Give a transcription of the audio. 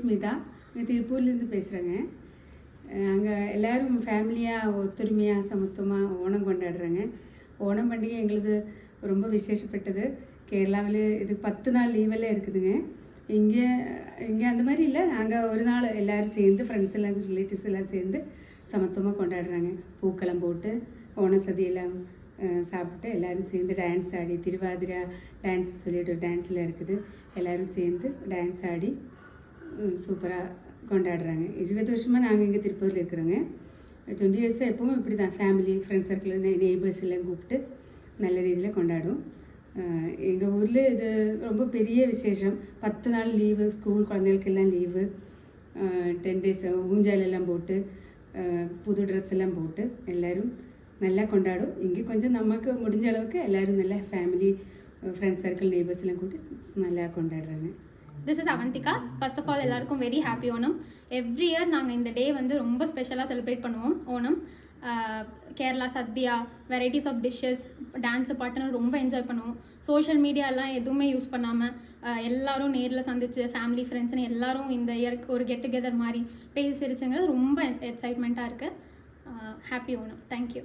ஸ்மிதா. நான் திருப்பூர்லேருந்து பேசுகிறேங்க. நாங்கள் எல்லோரும் ஃபேமிலியாக ஒத்துரிமையாக சமத்துவமாக ஓணம் கொண்டாடுறோங்க. ஓணம் பண்டிகை எங்களுது ரொம்ப விசேஷப்பட்டது. கேரளாவில் இது 10 நாள் லீவெல்லாம் இருக்குதுங்க. இங்கே அந்த மாதிரி இல்லை. நாங்கள் ஒரு நாள் எல்லோரும் சேர்ந்து ஃப்ரெண்ட்ஸ் எல்லாம் ரிலேட்டிவ்ஸ் எல்லாம் சேர்ந்து சமத்துவமாக கொண்டாடுறாங்க. பூக்களம் போட்டு ஓண சதியெல்லாம் சாப்பிட்டு எல்லோரும் சேர்ந்து டான்ஸ் ஆடி, திருவாதிரை டான்ஸ் சொல்லிட்டு டான்ஸில் இருக்குது. எல்லோரும் சேர்ந்து டான்ஸ் ஆடி சூப்பராக கொண்டாடுறாங்க. 20 வருஷமாக நாங்கள் இங்கே திருப்பூரில் இருக்கிறோங்க. 20 இயர்ஸாக எப்பவும் இப்படி தான் ஃபேமிலி ஃப்ரெண்ட்ஸ் சர்க்கிள் நெய்பர்ஸ் எல்லாம் கூப்பிட்டு நல்ல ரீதியில் கொண்டாடுவோம். எங்கள் ஊரில் இது ரொம்ப பெரிய விசேஷம். 10 நாள் லீவு, ஸ்கூல் குழந்தைகளுக்கெல்லாம் லீவு. 10 டேஸ் ஊஞ்சாலெல்லாம் போட்டு புது ட்ரெஸ் எல்லாம் போட்டு எல்லோரும் நல்லா கொண்டாடும். இங்கே கொஞ்சம் நமக்கு முடிஞ்ச அளவுக்கு எல்லோரும் நல்லா ஃபேமிலி ஃப்ரெண்ட்ஸ் சர்க்கிள் நெய்பர்ஸ் எல்லாம் கூப்பிட்டு நல்லா கொண்டாடுறாங்க. This is Avanthika. First of all எல்லாருக்கும் very happy Onam. Every year நாங்கள் இந்த டே வந்து ரொம்ப ஸ்பெஷலாக செலிப்ரேட் பண்ணுவோம். Onam Kerala sadya, varieties of dishes, dance பாட்டுன்னு ரொம்ப என்ஜாய் பண்ணுவோம். சோஷியல் மீடியாலாம் எதுவுமே யூஸ் பண்ணாமல் எல்லாரும் நேரில் சந்திச்சு ஃபேமிலி ஃப்ரெண்ட்ஸ்னு எல்லாரும் இந்த இயருக்கு ஒரு கெட் டுகெதர் மாதிரி பேசி சிரிச்சுங்கிறது ரொம்ப எக்ஸைட்மெண்ட்டாக இருக்குது. ஹாப்பி ஓணம். தேங்க்யூ.